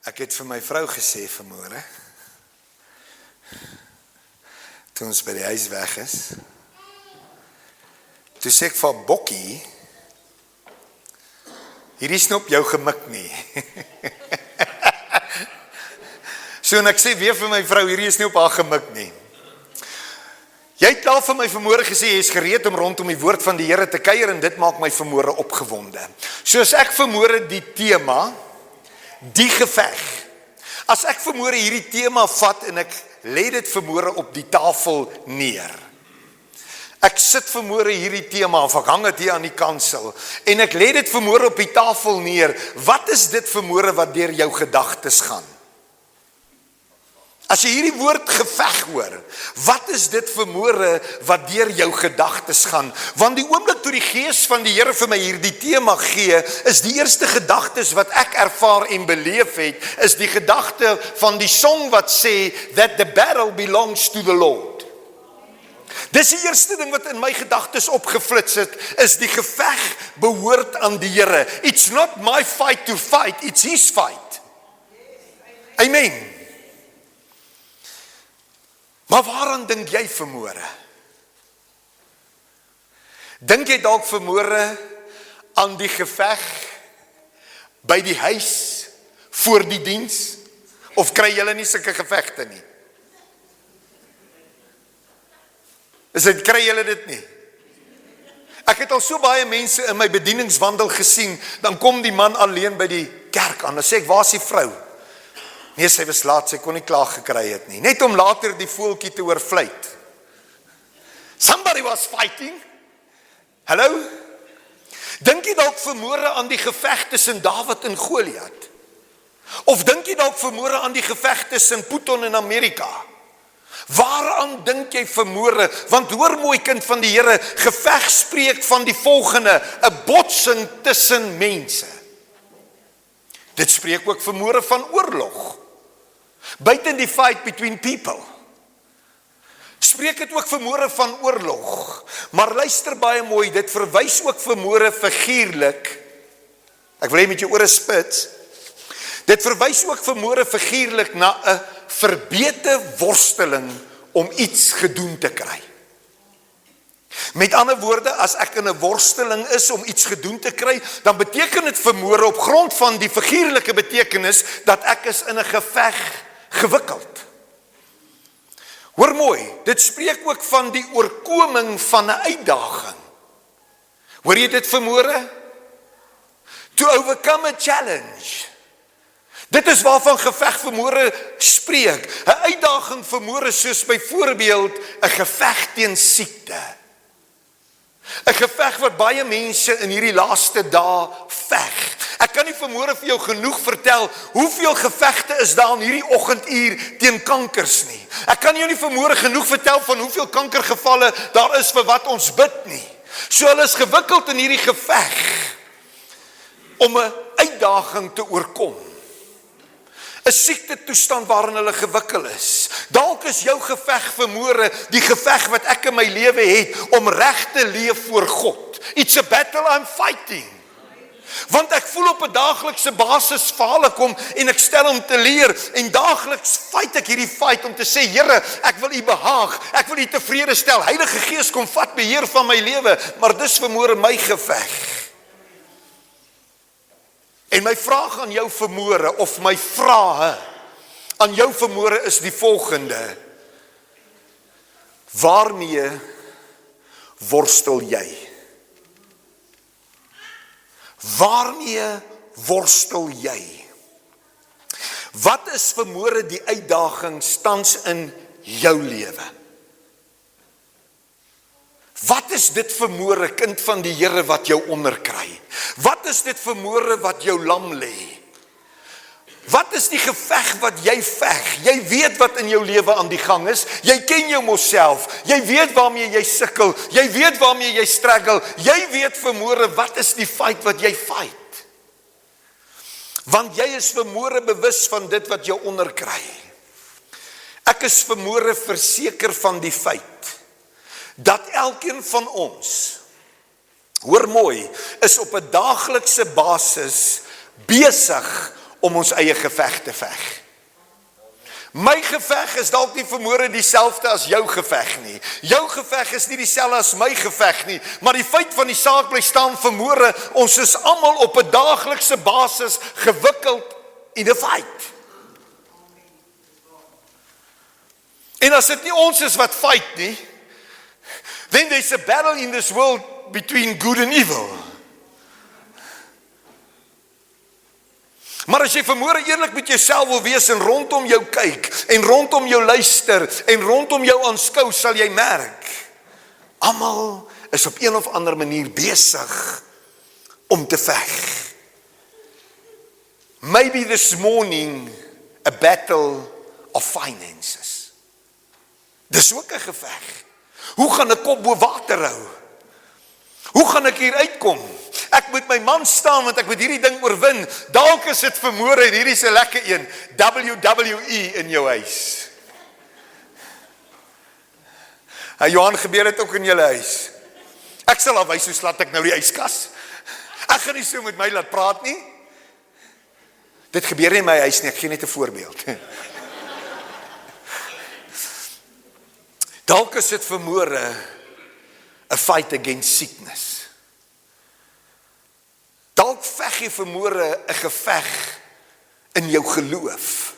Ek het vir my vrou gesê vanmôre, toe ons by die huis weg is, toe sê ek vir Bokkie, hierdie is nie op jou gemik nie. So en ek sê weer vir my vrou, hierdie is nie op haar gemik nie. Jy het al vir my vanmôre gesê, jy is gereed om rondom die woord van die Here te kuier, en dit maak my vanmôre opgewonde. So as ek vanmôre die tema, die geveg, as ek vanmôre hierdie tema vat en ek lê dit vanmôre op die tafel neer. Ek sit vanmôre hierdie tema, of ek hang dit hier aan die kansel, en ek lê dit vanmôre op die tafel neer. Wat is dit vanmôre wat deur jou gedagtes gaan? As jy hierdie woord geveg hoor, wat is dit vanmôre wat deur jou gedagtes gaan? Want die oomblik toe die Gees van die Here vir my hierdie tema gee, is die eerste gedagtes wat ek ervaar en beleef het, is die gedagte van die song wat sê, that the battle belongs to the Lord. Dis die eerste ding wat in my gedagtes opgeflits het, is die geveg behoort aan die Here. It's not my fight to fight, it's his fight. Amen. Maar waaraan dink jy vanmôre? Dink jy dalk vanmôre aan die geveg by die huis voor die diens? Of kry julle nie sulke gevegte nie? Kry julle dit nie? Ek het al so baie mense in my bedieningswandel gesien, dan kom die man alleen by die kerk aan, dan sê ek, waar is die vrou? Nee, sy was laat, sy kon nie klaar gekry het nie. Net om later die voeltjie te oorvluit. Somebody was fighting. Hallo? Dink jy dalk vanmôre aan die geveg tussen Dawid en Goliat? Of dink jy dalk vanmôre aan die geveg tussen Putin en Amerika? Waaraan dink jy vanmôre? Want hoor mooi, kind van die Here, geveg spreek van die volgende, 'n botsing tussen mense. Dit spreek ook vanmôre van oorlog. Buiten die fight between people. Spreek dit ook vanmôre van oorlog. Maar luister baie mooi, dit verwys ook vanmôre figuurlik. Ek wil hê met jou ore spits. Dit verwys ook vanmôre figuurlik na 'n verbete worsteling om iets gedoen te kry. Met ander woorde, as ek in 'n worsteling is om iets gedoen te kry, dan beteken dit vanmôre op grond van die figuurlike betekenis dat ek is in 'n geveg gewikkeld. Hoor mooi, dit spreek ook van die oorkoming van 'n uitdaging. Hoor jy dit vanmôre? To overcome a challenge. Dit is waarvan geveg vanmôre spreek. 'n Uitdaging vanmôre soos byvoorbeeld 'n geveg teen siekte. 'n Geveg wat baie mense in hierdie laaste dae veg. Ek kan nie vanmôre vir jou genoeg vertel hoeveel gevegte is daar in hierdie oggenduur teen kankers nie. Ek kan jou nie vanmôre genoeg vertel van hoeveel kankergevalle daar is vir wat ons bid nie. So hulle is gewikkeld in hierdie geveg om 'n uitdaging te oorkom. 'n Siekte toestand waarin hulle gewikkel is. Dalk is jou geveg vanmôre die geveg wat ek in my lewe het om reg te leef voor God. It's a battle I'm fighting. Want ek voel op 'n daaglikse basis fale kom en ek stel om te leer en daagliks fight ek hierdie fight om te sê, Here, ek wil U behaag, ek wil U tevrede stel. Heilige Gees, kom vat beheer van my lewe, maar dis vanmôre my geveg. En my vraag aan jou vanmôre, of my vrae aan jou vanmôre is die volgende. Waarmee worstel jy? Waarmee worstel jy? Wat is vanmôre die uitdaging tans in jou lewe? Wat is dit vanmôre, kind van die Here, wat jou onderkry? Wat is dit vanmôre wat jou lam lê? Wat is die geveg wat jy veg? Jy weet wat in jou lewe aan die gang is. Jy ken jou mosself. Jy weet waarmee jy sukkel. Jy weet waarmee jy struggle. Jy weet vanmôre wat is die fight wat jy fight. Want jy is vanmôre bewus van dit wat jou onderkry. Ek is vanmôre verseker van die feit dat elkeen van ons, hoor mooi, is op 'n daaglikse basis besig om ons eie geveg te veg. My geveg is dalk nie vermoere dieselfde as jou geveg nie. Jou geveg is nie dieselfde as my geveg nie, maar die feit van die saak bly staan vermoere, ons is almal op 'n daaglikse basis gewikkeld in 'n fight. En as dit nie ons is wat fight nie, then there's a battle in this world between good and evil. Maar as jy vanmôre eerlik met jouself wil wees en rondom jou kyk en rondom jou luister en rondom jou aanskou, sal jy merk, almal is op een of ander manier besig om te veg. Maybe this morning a battle of finances. Dis ook 'n geveg. Hoe gaan ek kop bo water hou? Hoe gaan ek hier uitkom? Ek moet my man staan want ek moet hierdie ding oorwin. Dalk is dit vermoere en hierdie is 'n lekker een. WWE in jou huis. Johan, gebeur dit ook in julle huis? Ek sal al wys hoe slaat ek nou die yskas. Ek gaan nie so met my laat praat nie. Dit gebeur nie in my huis nie, ek gee net 'n voorbeeld. Dalk is dit vermoere, a fight against sickness. Dalk veg jy vermoere 'n geveg in jou geloof.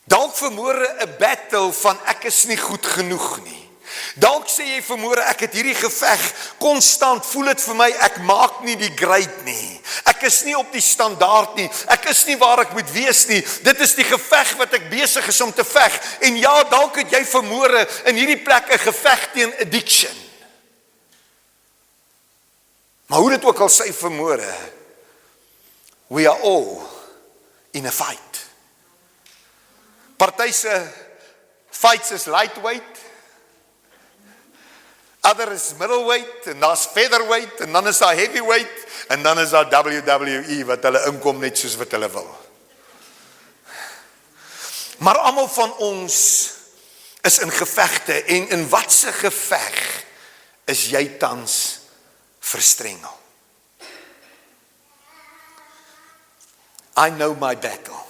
Dalk vermoere 'n battle van ek is nie goed genoeg nie. Dalk sê jy vermoere ek het hierdie geveg konstant, voel dit vir my ek maak nie die grade nie. Ek is nie op die standaard nie. Ek is nie waar ek moet wees nie. Dit is die geveg wat ek besig is om te veg. En ja, dalk het jy vermoere in hierdie plek 'n geveg teen addiction. Maar hoe dit ook al sy vermoere, we are all in a fight. Party se fights is lightweight, ander is middleweight, en daar's featherweight, en dan is daar heavyweight, en dan is daar WWE wat hulle inkom net soos wat hulle wil. Maar almal van ons is in gevegte, en in watse geveg is jy tans verstrengel? I know my battle.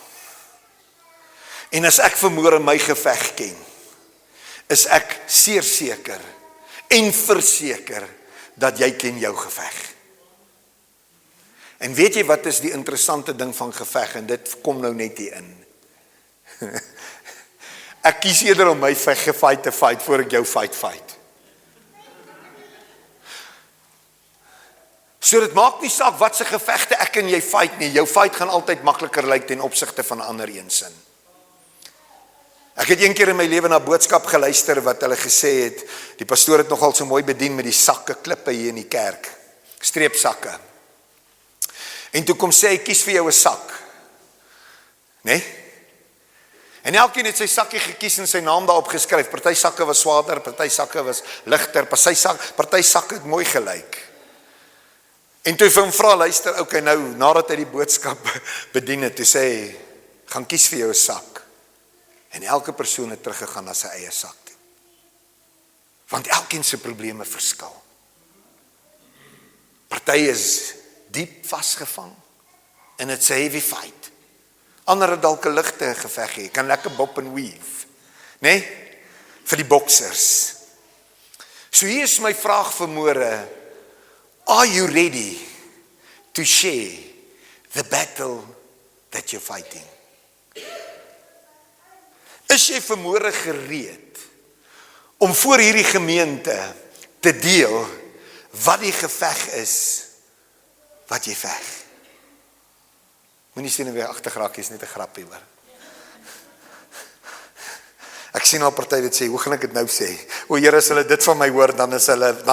En as ek vermoere my geveg ken, is ek seker en verseker dat jy ken jou geveg. En weet jy wat is die interessante ding van geveg, en dit kom nou net hier in. Ek kies eerder om my gefight te fight voor ek jou fight. So dit maak nie saak wat se gevegte ek en jy fight nie, jou fight gaan altyd makliker lyk ten opsigte van 'n ander een sin. Ek het een keer in my lewe na boodskap geluister wat hulle gesê het, die pastoor het nogal so mooi bedien met die sakke klippe hier in die kerk, streepsakke. En toe kom sê hy, kies vir jou 'n sak. Nee? En elkeen het sy sakkie gekies en sy naam daarop geskryf. Party sakke was swaarder, party sakke was ligter, party sakke het mooi gelyk. En toe vir hom vra, luister, okay, nou, nadat hy die boodskap bedien het, toe sê hy, gaan kies vir jou 'n sak. En elke persoon het teruggegaan na sy eie sak toe. Want elkeen se probleme verskil. Party is diep vasgevang, en it's a heavy fight. Ander het dalk 'n ligte geveg hê, kan lekker bob en weave, nee, vir die boksers. So hier is my vraag vanmôre, are you ready to share the battle that you're fighting? Is jy vanmôre gereed om voor hierdie gemeente te deel wat die geveg is wat jy veg? Moenie sien nou weer agtergraak, is net 'n grappie hoor. Ek sien al party wat sê, hoe gaan ek dit nou sê? O Here, as hulle dit van my hoor, dan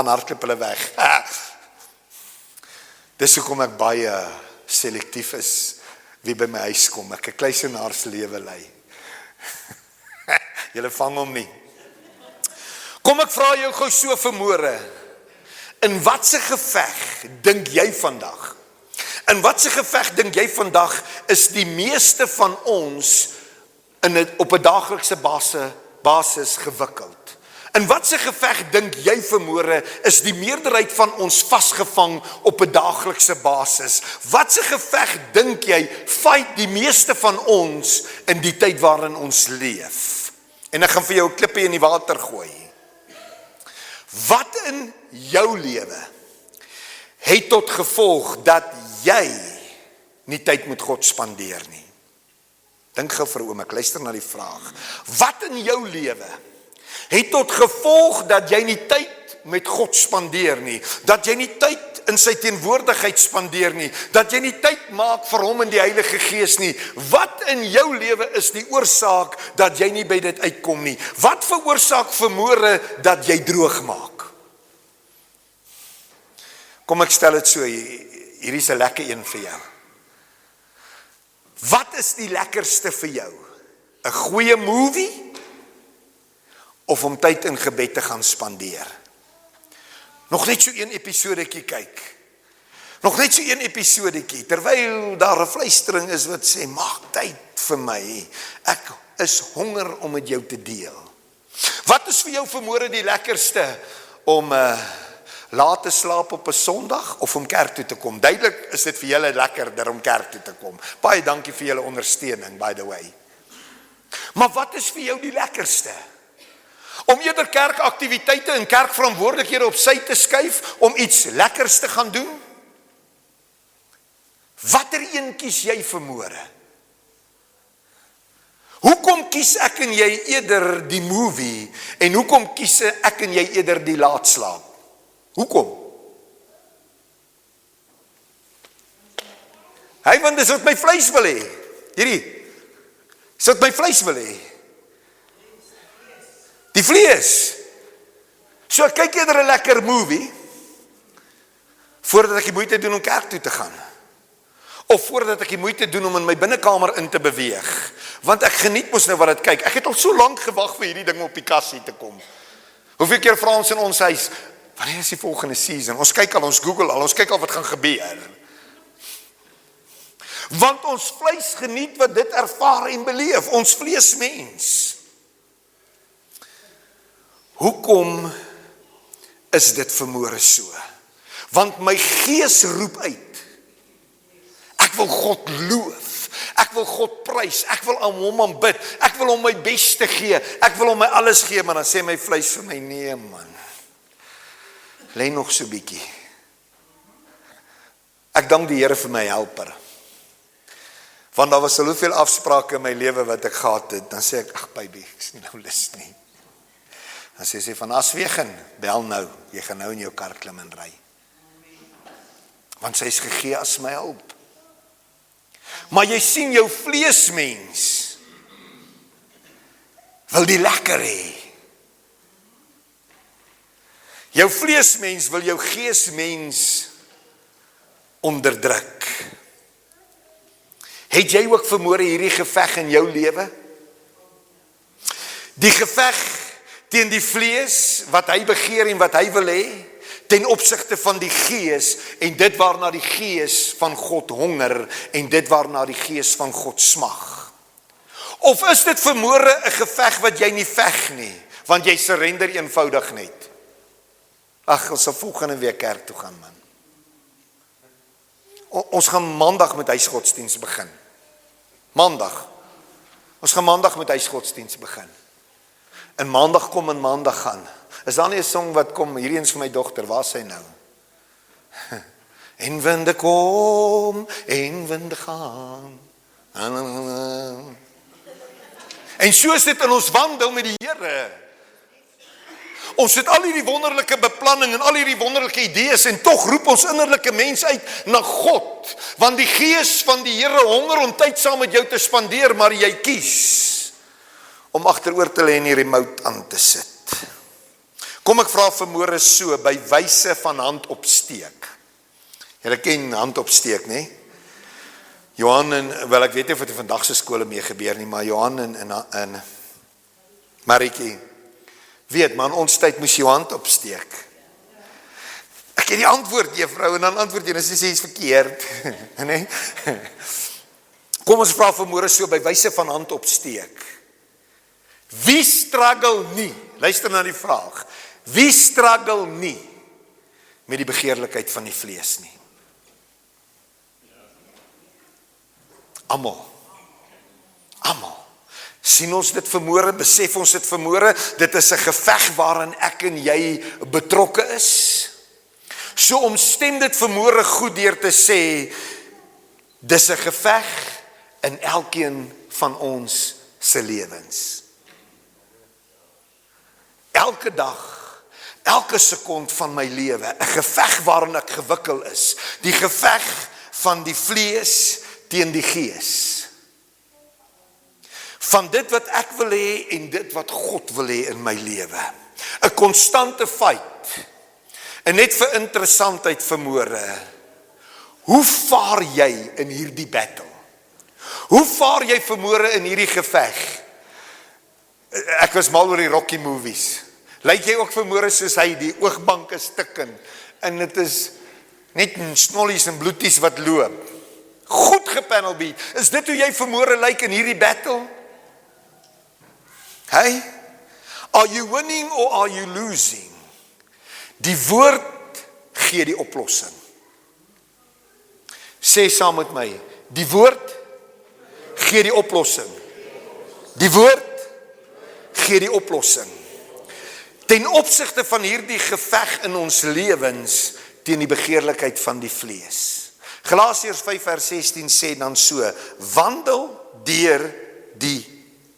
hardloop hulle weg. Dis hoekom ek baie selektief is wie by my huis kom. Ek 'n kluisenaars lewe lei. Julle vang hom nie. Kom ek vra jou gou so vanmôre, in watse geveg dink jy vandag? In watse geveg dink jy vandag is die meeste van ons op 'n daaglikse basis gewikkeld? In watse geveg dink jy vanmôre is die meerderheid van ons vasgevang op 'n daaglikse basis? Watse geveg dink jy fight die meeste van ons in die tyd waarin ons leef? En ek gaan vir jou 'n klippie in die water gooi. Wat in jou lewe het tot gevolg dat jy nie tyd met God spandeer nie? Dink gou vir 'n oomblik, luister na die vraag. Wat in jou lewe het tot gevolg dat jy nie tyd met God spandeer nie, dat jy nie tyd in sy teenwoordigheid spandeer nie, dat jy nie tyd maak vir hom in die Heilige Gees nie? Wat in jou lewe is die oorsaak dat jy nie by dit uitkom nie? Wat veroorsaak vanmôre dat jy droog maak? Kom ek stel dit so, hierdie is 'n lekker een vir jou. Wat is die lekkerste vir jou? 'n Goeie movie of om tyd in gebed te gaan spandeer? Nog net so een episodetjie kyk. Nog net so een episodetjie, terwyl daar 'n fluistering is wat sê, maak tyd vir my. Ek is honger om met jou te deel. Wat is vir jou vanmôre die lekkerste? Om laat te slaap op 'n Sondag of om kerk toe te kom? Duidelik is dit vir julle lekkerder om kerk toe te kom. Baie dankie vir julle ondersteuning, by the way. Maar wat is vir jou die lekkerste? Om eerder kerkaktiwiteite en kerkverantwoordelikhede op sy te skuif, om iets lekkers te gaan doen? Watter een kies jy vanmôre? Hoekom kies ek en jy eerder die movie, en hoekom kies ek en jy eerder die laatslaap? Hoekom? Hy, want dis wat my vleis wil hê. Hierdie, dis wat my vleis wil hê. Die vlees. So ek kyk eerder 'n lekker movie voordat ek die moeite doen om kerk toe te gaan. Of voordat ek die moeite doen om in my binnekamer in te beweeg. Want ek geniet mos nou wat dit kyk. Ek het al so lank gewag vir hierdie ding op die kassie te kom. Hoeveel keer vra ons in ons huis, wanneer is die volgende season? Ons kyk al, ons Google al, ons kyk al wat gaan gebeur. Want ons vleis geniet wat dit ervaar en beleef, ons vleesmens. Hoekom is dit vanmôre so? Want my gees roep uit. Ek wil God loof. Ek wil God prys. Ek wil aan hom aanbid. Ek wil hom my beste gee. Ek wil hom my alles gee, maar dan sê my vleis vir my, nee man. Lê nog so bietjie. Ek dank die Here vir my helper. Want daar was soveel afsprake in my lewe wat ek gehad het. Dan sê ek, ag baby, ek is nie nou lus nie. Dan sê sy van Aswegen, bel nou, jy gaan nou in jou kar klim en ry. Want sy is gegee as my hulp. Maar jy sien jou vleesmens wil die lekker hê. Jou vleesmens wil jou geesmens onderdruk. Het jy ook vanmôre hierdie geveg in jou lewe? Die geveg teen die vlees, wat hy begeer en wat hy wil hê, ten opsigte van die gees, en dit waarna die gees van God honger, en dit waarna die gees van God smag. Of is dit vanmôre 'n geveg wat jy nie veg nie, want jy surrender eenvoudig net? Ag, ons sal volgende week kerk toe gaan, man. Ons gaan maandag met huisgodsdiens begin. Maandag. Ons gaan maandag met huisgodsdiens begin. En maandag kom en maandag gaan. Is daar nie 'n song wat kom, hierdie eens vir my dogter, waar is sy nou? En winde kom, en winde gaan. En so is dit in ons wandel met die Here. Ons het al hierdie wonderlike beplanning en al hierdie wonderlike idees, en tog roep ons innerlike mens uit na God, want die gees van die Here honger om tyd saam met jou te spandeer, maar jy kies om agteroor te lê en die remote aan te sit. Kom ek vra vanmôre so, by wyse van hand opsteek. Julle ken hand opsteek, né? Johan en, wel ek weet nie of dit in vandag se skole mee gebeur nie, maar Johan en Maritjie, weet man, ons tyd moes jou hand opsteek. Ek het die antwoord, juffrou, en dan antwoord jy, en sy sê iets verkeerd. Nee? Kom ons vra vanmôre so, by wyse van hand opsteek. Wie struggle nie Luister na die vraag. Wie struggle nie met die begeerlikheid van die vlees nie? Almal. Sien ons dit vanmôre, besef ons dit vanmôre, dit is 'n geveg waarin ek en jy betrokke is. So omstem dit vanmôre goed deur te sê, dis 'n geveg in elkeen van ons se lewens. Elke dag, elke sekond van my lewe, 'n geveg waarin ek gewikkel is. Die geveg van die vlees teen die gees. Van dit wat ek wil hê en dit wat God wil hê in my lewe. 'n Konstante fight. En net vir interessantheid vanmôre, hoe vaar jy in hierdie battle? Hoe vaar jy vanmôre in hierdie geveg? Ek was mal oor die Rocky movies. Lyk jy ook vanmôre soos hy, die oogbank is tikken, en dit is net snollies en bloeties wat loop. Goed gepanel beat. Is dit hoe jy vanmôre lyk in hierdie battle? Hey, are you winning or are you losing? Die woord gee die oplossing. Sê saam met my, die woord gee die oplossing. Die woord gee die oplossing. Ten opsigte van hierdie geveg in ons lewens teen die begeerlikheid van die vlees. Galasiërs 5:16 sê dan so, wandel deur die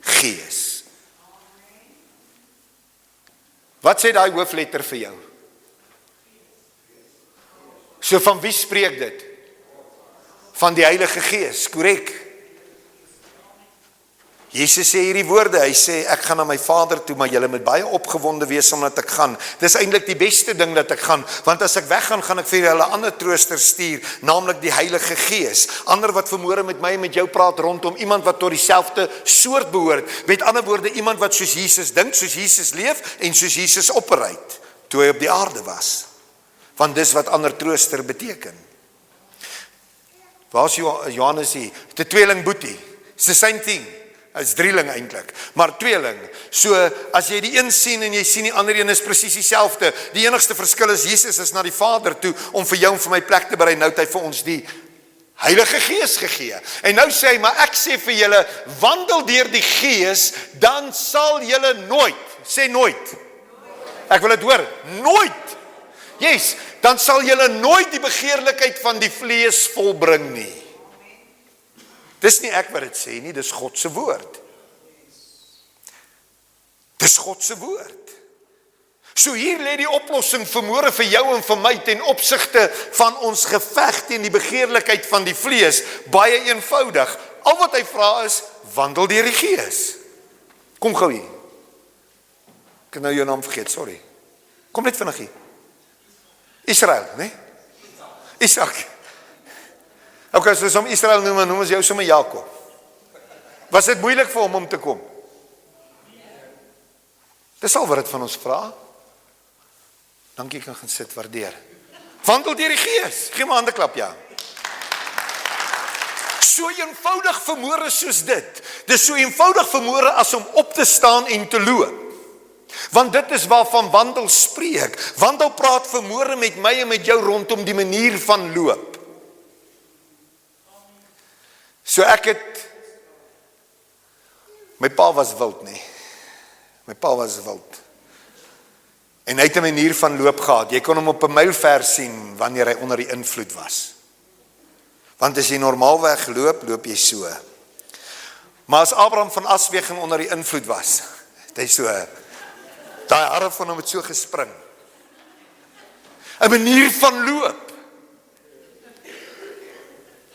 gees. Wat sê daai hoofletter vir jou? So van wie spreek dit? Van die Heilige Gees, korrek. Jesus sê hierdie woorde, hy sê, ek gaan na my Vader toe, maar julle moet baie opgewonde wees omdat ek gaan. Dis eintlik die beste ding dat ek gaan, want as ek weggaan, gaan ek vir julle 'n ander trooster stuur, naamlik die Heilige Gees. Ander wat vanmôre met my en met jou praat rondom iemand wat tot dieselfde soort behoort. Met ander woorde, iemand wat soos Jesus dink, soos Jesus leef en soos Jesus operate, toe hy op die aarde was. Want dis wat ander trooster beteken. Waar is Johannes hier? Die tweeling boetie. It's the same thing. Is drieling eintlik, maar tweeling. So as jy die een sien en jy sien die ander een is presies dieselfde. Die enigste verskil is Jesus is na die Vader toe om vir jou en vir my plek te berei. Nou het hy vir ons die Heilige Gees gegee. En nou sê hy, maar ek sê vir julle, wandel deur die Gees, dan sal julle nooit, sê nooit. Ek wil dit hoor, nooit. Yes, dan sal julle nooit die begeerlikheid van die vlees volbring nie. Dis nie ek wat dit sê nie, dis God se woord. Dis God se woord. So hier lê die oplossing vanmôre vir jou en vir my ten opsigte van ons geveg teen die begeerlikheid van die vlees, baie eenvoudig. Al wat hy vra is, wandel deur die Gees. Kom gou hier. Ek het nou jou naam vergeet, sorry. Kom net vinnig hier. Israel, né? Isak. Okay, as ons hom Israel noem ons jou sommer Jakob. Was dit moeilik vir hom om te kom? Dis al wat dit van ons vra. Dankie, kan gaan sit, waardeer. Wandel deur die Gees. Gee my hande klap, ja. So eenvoudig vanmôre soos dit. Dis so eenvoudig vanmôre as om op te staan en te loop. Want dit is waarvan wandel spreek. Wandel praat vanmôre met my en met jou rondom die manier van loop. So ek het, my pa was wild nie. My pa was wild. En hy het 'n manier van loop gehad. Jy kon hom op 'n myl ver sien wanneer hy onder die invloed was. Want as jy normaalweg loop, loop jy so. Maar as Abraham van Asweging onder die invloed was, het hy so, daai hare van hom het so gespring. 'n manier van loop.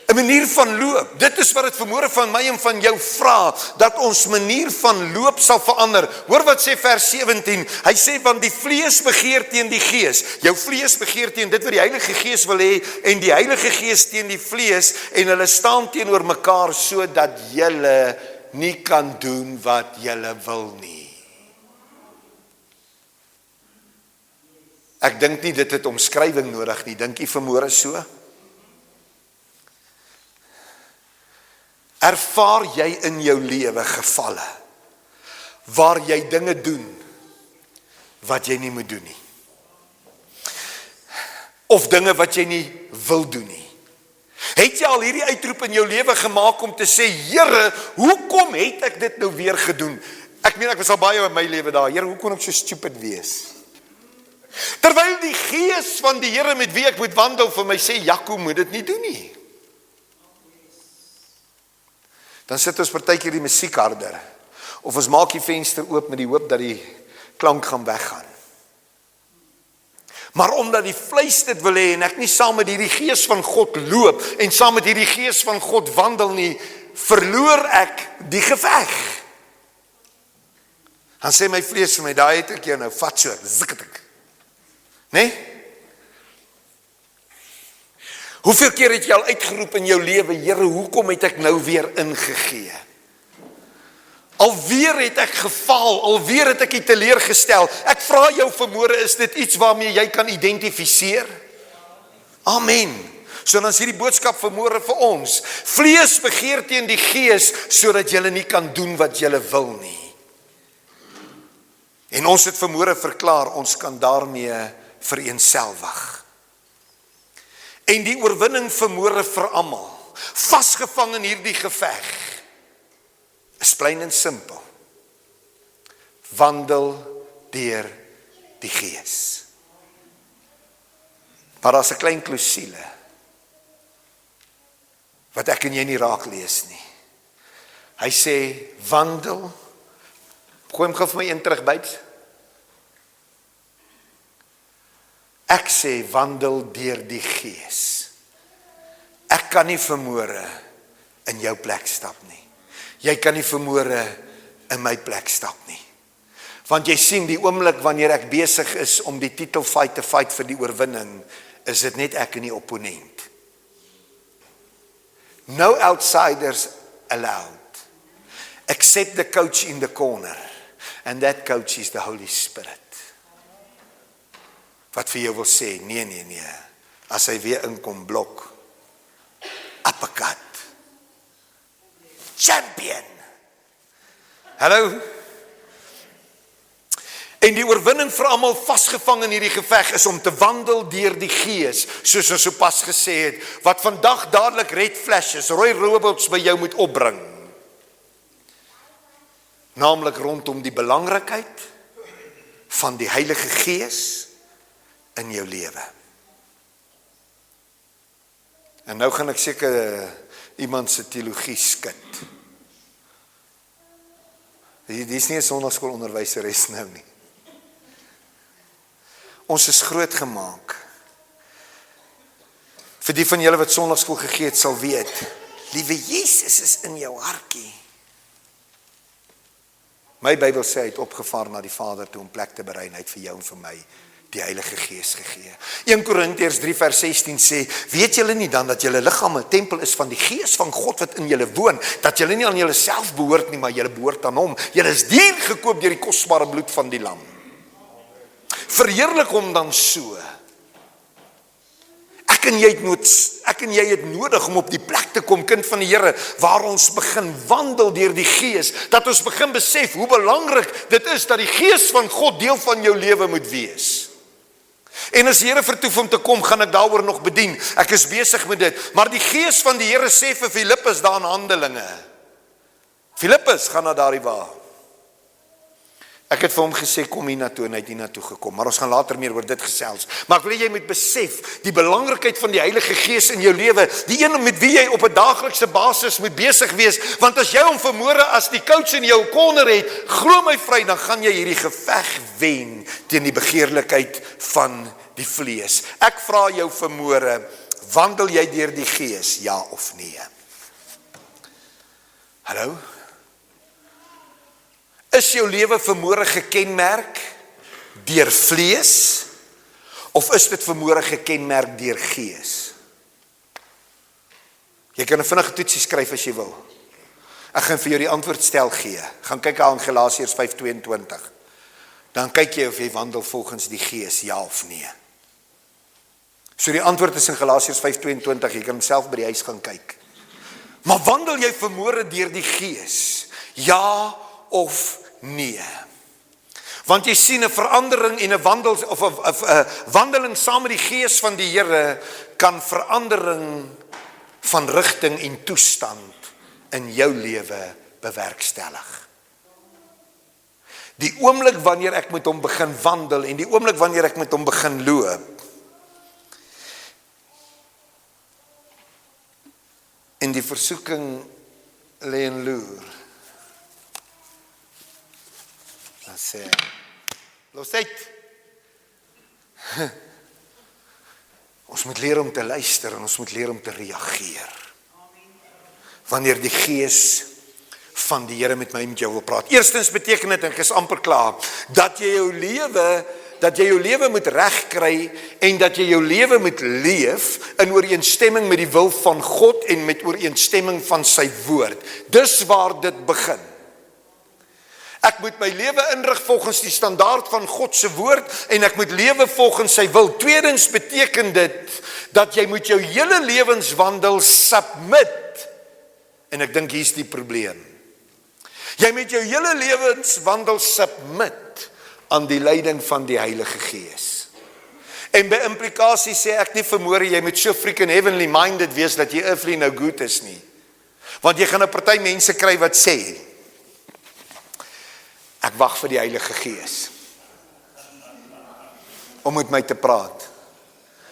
'n manier van loop. Dit is wat dit vanmôre van my en van jou vra, dat ons manier van loop sal verander. Hoor wat sê vers 17. Hy sê, want die vlees begeer teen die gees. Jou vlees begeer teen dit wat die Heilige Gees wil hê, en die Heilige Gees teen die vlees, en hulle staan teenoor mekaar sodat julle nie kan doen wat julle wil nie. Ek dink nie dit het omskrywing nodig nie. Dink jy vanmôre so? Ervaar jy in jou lewe gevalle waar jy dinge doen wat jy nie moet doen nie. Of dinge wat jy nie wil doen nie. Het jy al hierdie uitroep in jou lewe gemaak om te sê, Here, hoekom het ek dit nou weer gedoen? Ek meen, ek was al baie in my lewe daar, Here, hoe kon ek so stupid wees? Terwyl die gees van die Here met wie ek moet wandel vir my sê, Jaco, moet dit nie doen nie. Dan sit ons partykeer die musiek harder, of ons maak die venster oop met die hoop dat die klank gaan weggaan. Maar omdat die vleis dit wil hê en ek nie saam met hierdie gees van God loop en saam met hierdie gees van God wandel nie, verloor ek die geveg. Dan sê my vlees vir my, daai het ek jou nou, vat so, zikketik. Nee? Hoeveel keer het jy al uitgeroep in jou lewe, Here, hoekom het ek nou weer ingegee? Alweer het ek gefaal, alweer het ek die teleurgestel. Ek vra jou vanmôre, is dit iets waarmee jy kan identifiseer? Amen. So dan is hierdie boodskap vanmôre vir ons. Vlees begeer teen die gees, sodat julle nie kan doen wat julle wil nie. En ons het vanmôre verklaar, ons kan daarmee vereenselwig. En die oorwinning vanmôre vir almal, vasgevang in hierdie geveg, is plain en simpel. Wandel deur die gees. Maar daar's 'n klein klousule wat ek en jy nie raak lees nie. Hy sê, wandel, gooi hom gou vir my een terug byt. Ek sê, wandel deur die gees. Ek kan nie vanmôre in jou plek stap nie. Jy kan nie vanmôre in my plek stap nie. Want jy sien, die oomblik wanneer ek besig is om die titelfight te fight vir die oorwinning, is dit net ek en die opponent. No outsiders allowed. Except the coach in the corner. And that coach is the Holy Spirit. Wat vir jou wil sê, nee. As hy weer inkom, blok. Uppercut. Champion. Hallo. En die oorwinning vir almal vasgevang in hierdie geveg is om te wandel deur die gees, soos ons sopas gesê het, wat vandag dadelik red flashes, rooi robots by jou moet opbring. Naamlik rondom die belangrikheid van die Heilige Gees in jou lewe. En nou gaan ek seker iemand se teologie skud. Dis nie 'n sonnaarskoolonderwyseres nou nie. Ons is groot gemaak. Vir die van julle wat sonnaarskool gegee het, sal weet, liewe Jesus is in jou hartjie. My Bybel sê hy het opgevaar na die Vader toe om plek te berei en hy het vir jou en vir my die Heilige Gees gegee. 1 Korintiërs 3 vers 16 sê, weet julle nie dan dat julle liggaam 'n tempel is van die Gees van God wat in julle woon, dat julle nie aan julle self behoort nie, maar julle behoort aan hom. Julle is duur gekoop deur die kosbare bloed van die lam. Verheerlik hom dan so. Ek en jy het nodig om op die plek te kom, kind van die Here, waar ons begin wandel deur die Gees, dat ons begin besef hoe belangrik dit is dat die Gees van God deel van jou lewe moet wees. En as die Here vertoef om te kom, gaan ek daaroor nog bedien. Ek is besig met dit. Maar die Gees van die Here sê vir Filippus daar in Handelinge. Filippus, gaan na daardie waar. Ek het vir hom gesê, kom hier na toe, en hy het hier na toe gekom. Maar ons gaan later meer oor dit gesels. Maar ek wil jy moet besef, die belangrikheid van die Heilige Gees in jou lewe, die een met wie jy op 'n daaglikse basis moet besig wees, want as jy hom vanmôre as die coach in jou corner het, glo my vry, dan gaan jy hierdie geveg wen teen die begeerlikheid van die vlees. Ek vra jou vanmôre, wandel jy deur die Gees, ja of nee? Hallo? Is jou lewe vanmôre gekenmerk deur vlees, of is dit vanmôre gekenmerk deur Gees? Jy kan 'n vinnige toetsie skryf as jy wil. Ek gaan vir jou die antwoordstel gee. Gaan kyk aan Galasiërs 5:22. Dan kyk jy of jy wandel volgens die Gees, ja of nee. So die antwoord is in Galasiërs 5:22, jy kan self by die huis gaan kyk. Maar wandel jy vanmôre deur die Gees? Ja of nee? Want jy sien 'n verandering en 'n wandel of 'n wandeling saam met die Gees van die Here kan verandering van rigting en toestand in jou lewe bewerkstellig. Die oomblik wanneer ek met hom begin wandel en die oomblik wanneer ek met hom begin loop en die versoeking lê en loer, dan sê los uit. Ons moet leer om te luister en ons moet leer om te reageer. Wanneer die Gees van die Here met my en met jou wil praat. Eerstens beteken dit, en ek is amper klaar, dat jy jou lewe moet regkry en dat jy jou lewe moet leef in ooreenstemming met die wil van God en met ooreenstemming van sy woord. Dis waar dit begin. Ek moet my lewe inrig volgens die standaard van God se woord en ek moet lewe volgens sy wil. Tweedens beteken dit dat jy moet jou hele lewenswandel submit. En ek dink hier's die probleem. Jy moet jou hele lewenswandel submit aan die leiding van die Heilige Gees. En by implikasie sê ek nie vermoere jy moet so freaking heavenly minded wees dat jy earthly no good is nie. Want jy gaan 'n party mense kry wat sê ek wag vir die Heilige Gees om met my te praat.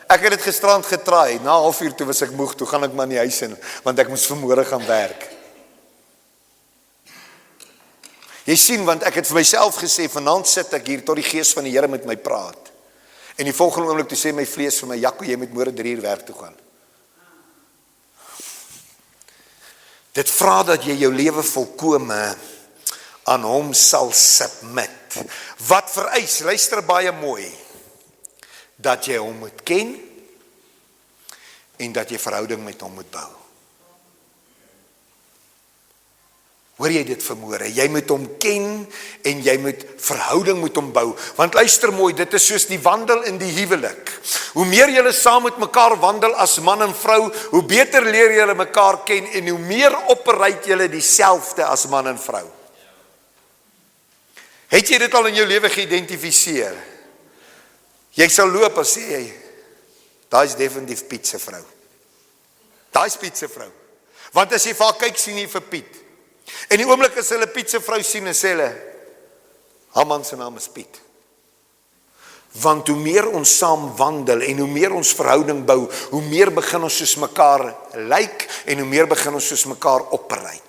Ek het dit gisterand getraai, na 0:30 toe was ek moeg, toe gaan ek maar in die huis in, want ek moes vanmôre gaan werk. Jy sien, want ek het vir myself gesê, vanaand sit ek hier tot die Gees van die Here met my praat. En die volgende oomblik toe sê my vlees vir my, Jaco, jy moet môre 3 uur werk toe gaan. Dit vra dat jy jou lewe volkome aan hom sal submit. Wat vereis, luister baie mooi, dat jy hom moet ken en dat jy verhouding met hom moet bou. Hoor jy dit vanmôre? Jy moet hom ken en jy moet verhouding met hom bou. Want luister mooi, dit is soos die wandel in die huwelik. Hoe meer julle saam met mekaar wandel as man en vrou, hoe beter leer julle mekaar ken en hoe meer operate julle dieselfde as man en vrou. Het jy dit al in jou lewe geïdentifiseer? Jy sal loop en sê jy, daai is definitief Piet se vrou. Daai is Piet se vrou. Want as jy vir haar kyk, sien jy vir Piet. En die oomblik as hulle Piet se vrou sien en sê hulle, haar man se naam is Piet. Want hoe meer ons saam wandel en hoe meer ons verhouding bou, hoe meer begin ons soos mekaar lyk en hoe meer begin ons soos mekaar operate.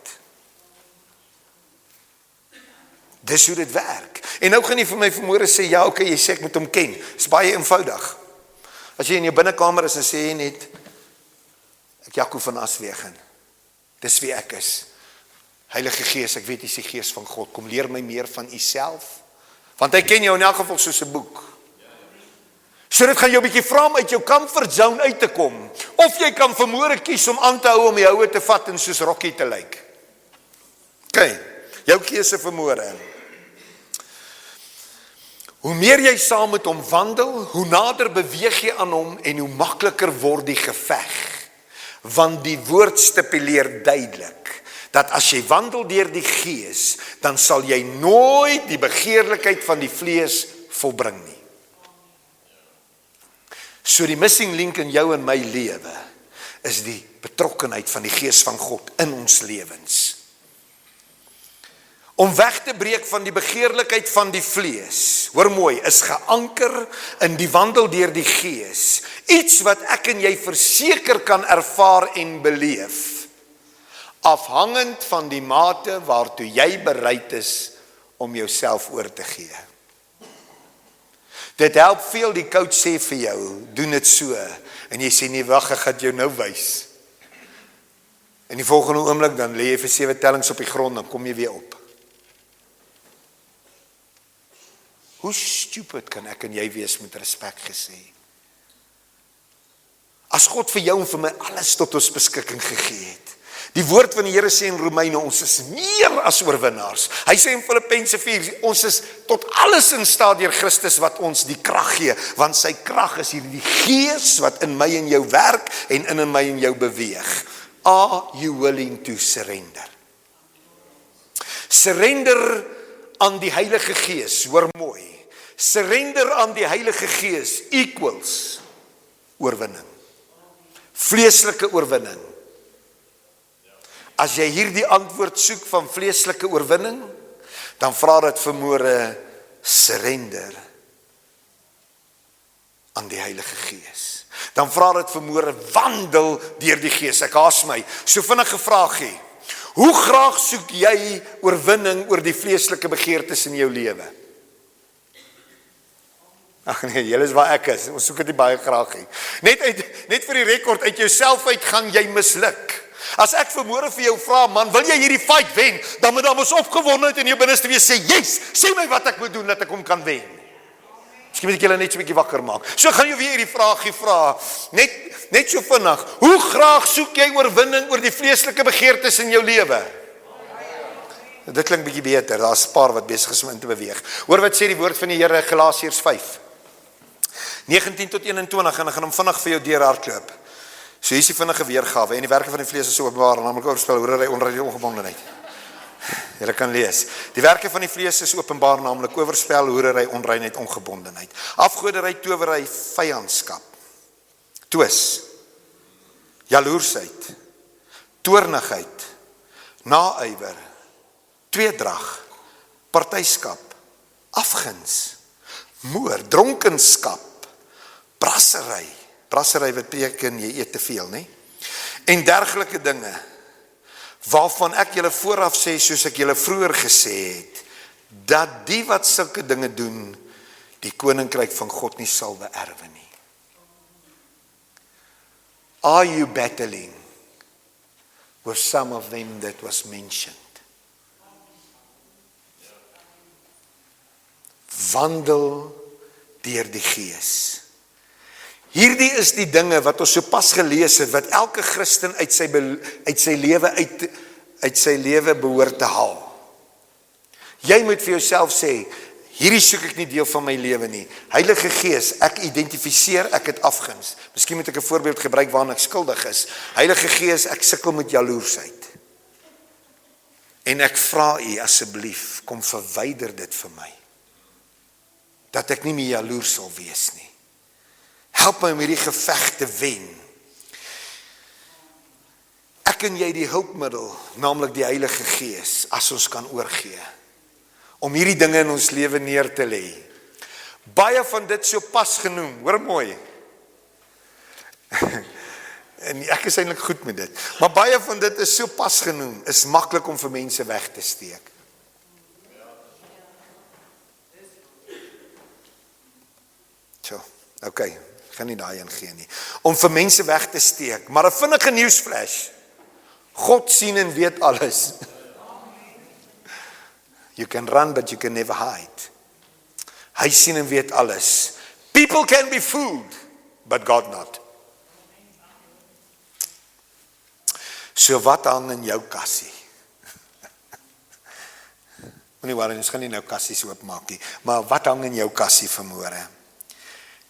Dis hoe dit werk. En nou gaan jy vir my vanmôre sê, ja, okay, jy sê ek moet hom ken. Dis baie eenvoudig. As jy in jou binnekamer is en sê jy net, ek Jaco van Aswegen. Dis wie ek is. Heilige Gees, ek weet jy is die Gees van God. Kom leer my meer van u self. Want hy ken jou in elk geval soos 'n boek. So dit gaan jou 'n bietjie vra om uit jou comfort zone uit te kom. Of jy kan vanmôre kies om aan te hou om die houe te vat en soos Rocky te lyk. Okay, jou keuse vanmôre. Hoe meer jy saam met hom wandel, hoe nader beweeg jy aan hom en hoe makliker word die geveg. Want die woord stipuleer duidelik dat as jy wandel deur die Gees, dan sal jy nooit die begeerlikheid van die vlees volbring nie. So die missing link in jou en my lewe is die betrokkenheid van die Gees van God in ons lewens. Om weg te breek van die begeerlikheid van die vlees, hoor mooi, is geanker in die wandel deur die Gees. Iets wat ek en jy verseker kan ervaar en beleef. Afhangend van die mate waartoe jy bereid is om jouself oor te gee. Dit help veel, die coach sê vir jou, doen dit so, en jy sê nie, wag, ek gaan jou nou wys. En die volgende oomblik, dan lê jy vir 7 tellings op die grond, dan kom jy weer op. Hoe stupid kan ek en jy wees met respek gesê? As God vir jou en vir my alles tot ons beskikking gegee het. Die woord van die Here sê in Romeine, ons is meer as oorwinnaars. Hy sê in Filippense 4, ons is tot alles in staat deur Christus wat ons die krag gee, want sy krag is hierdie Gees wat in my en jou werk en in my en jou beweeg. Are you willing to surrender? Surrender aan die Heilige Gees, hoor mooi. Surrender aan die Heilige Gees equals oorwinning. Vleeslike oorwinning. As jy hierdie antwoord soek van vleeslike oorwinning, dan vra dit vermoere surrender aan die Heilige Gees. Dan vra dit vermoere wandel deur die Gees. Ek haas my. So vinnige vraagie. Hoe graag soek jy oorwinning oor die vleeslike begeertes in jou lewe? Ag nee, julle is waar ek is. Ons soek dit nie baie graag nie. Net vir die rekord, uit jouself uit gaan jy misluk. As ek vermoere vir jou vra, man, wil jy hierdie fight wen? Dan moet ons opgewondenheid in jou binneste wees sê, yes, sê my wat ek moet doen dat ek hom kan wen. Miskien moet ek julle net so 'n bietjie wakker maak. So gaan jy weer hierdie vraagie vra, net so vinnig. Hoe graag soek jy oorwinning oor die vleeslike begeertes in jou lewe? Dit klink bietjie beter. Daar's 'n paar wat besig is om in te beweeg. Hoor wat sê die woord van die Here, Galasiërs 5. 19 tot 21 en ek gaan hom vinnig vir jou deurhardloop. So hier is die vinnige weergawe en die werke van die vlees is so openbaar, naamlik oorspel, hoerery, onreinheid, ongebondenheid. Jy kan lees. Die werke van die vlees is openbaar, naamlik oorspel, hoerery, onreinheid, ongebondenheid. Afgoderry, towery, vyandskap, twis, jaloersheid, toornigheid, naaiwer, tweedrag, partyskap, afguns, moord, dronkenskap, brassery. Brassery beteken jy eet te veel, nie? En dergelike dinge, waarvan ek julle vooraf sê, soos ek julle vroeër gesê het, dat die wat sulke dinge doen, die koninkryk van God nie sal beerwe nie. Are you battling with some of them that was mentioned? Wandel deur die Gees. Hierdie is die dinge wat ons so pas gelees het, wat elke Christen uit sy lewe behoort te haal. Jy moet vir jouself sê, hierdie soek ek nie deel van my lewe nie. Heilige Gees, ek identifiseer, ek het afguns. Miskien moet ek 'n voorbeeld gebruik waarna ek skuldig is. Heilige Gees, ek sukkel met jaloersheid. En ek vra U asseblief, kom verwyder dit vir my. Dat ek nie meer jaloers sal wees nie. Help my om hierdie geveg te wen. Ek en jy die hulpmiddel, naamlik die Heilige Gees, as ons kan oorgee, om hierdie dinge in ons lewe neer te lê. Baie van dit so pas genoem, hoor mooi. En ek is eintlik goed met dit, maar baie van dit is so pas genoem, is maklik om vir mense weg te steek. So, okay. Ek gaan nie daarin gee nie. Om vir mense weg te steek. Maar 'n vinnige nieuwsflash. God sien en weet alles. You can run, but you can never hide. Hy sien en weet alles. People can be fooled, but God not. So wat hang in jou kassie? Moenie worry, ons gaan nie nou kassies oopmaak nie. Maar wat hang in jou kassie vanmôre?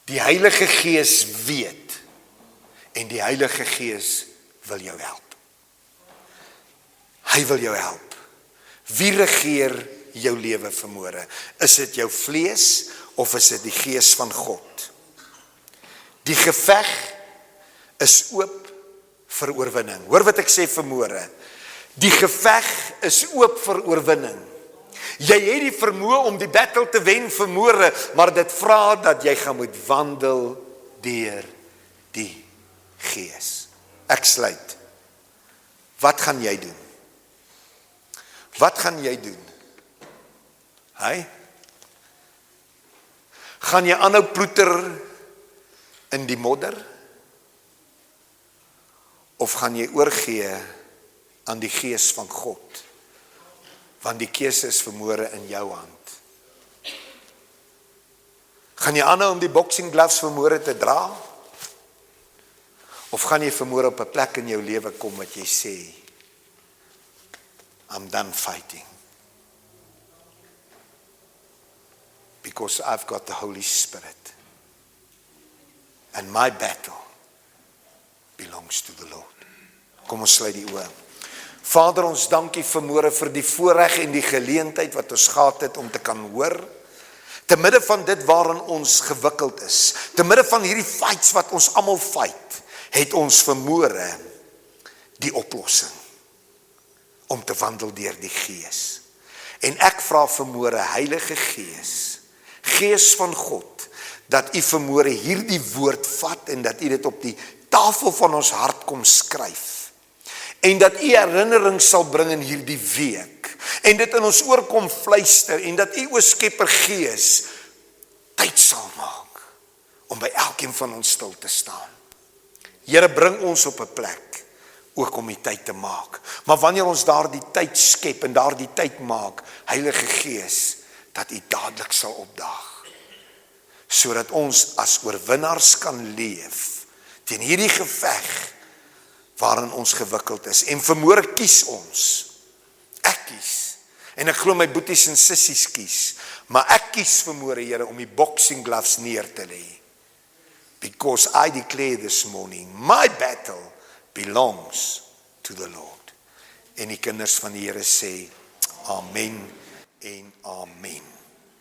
Die Heilige Gees weet en die Heilige Gees wil jou help. Hy wil jou help. Wie regeer jou lewe vanmôre? Is dit jou vlees of is dit die Gees van God? Die geveg is oop vir oorwinning. Hoor wat ek sê vanmôre. Die geveg is oop vir oorwinning. Jy het die vermoë om die battle te wen vanmôre, maar dit vra dat jy gaan moet wandel deur die Gees. Ek sluit. Wat gaan jy doen? Wat gaan jy doen? Gaan jy aanhou ploeter in die modder? Of gaan jy oorgee aan die Gees van God? Want die keuse is vanmôre in jou hand. Gaan jy aanhou om die boxing gloves vanmôre te dra? Of gaan jy vanmôre op 'n plek in jou lewe kom wat jy sê, I'm done fighting. Because I've got the Holy Spirit. And my battle belongs to the Lord. Kom ons sluit die oë. Vader, ons dankie vanmôre vir die voorreg en die geleentheid wat ons gehad het om te kan hoor. Te midde van dit waarin ons gewikkeld is, te midde van hierdie fights wat ons almal fight, het ons vanmôre die oplossing om te wandel deur die Gees. En ek vra vanmôre, Heilige Gees, Gees van God, dat U vanmôre hierdie woord vat en dat U dit op die tafel van ons hart kom skryf. En dat U herinnering sal bring in hierdie week. En dit in ons oor kom fluister en dat U, o Skepper Gees, tyd sal maak om by elkeen van ons stil te staan. Here, bring ons op 'n plek ook om die tyd te maak. Maar wanneer ons daardie tyd skep en daardie tyd maak, Heilige Gees, dat U dadelik sal opdaag, sodat ons as oorwinnaars kan leef teen hierdie geveg waarin ons gewikkeld is. En vanmôre kies ons. Ek kies. En ek glo my boeties en sissies kies. Maar ek kies vanmôre, Here, om die boxing gloves neer te lê. Because I declare this morning, my battle belongs to the Lord. En die kinders van die Here sê, Amen en Amen.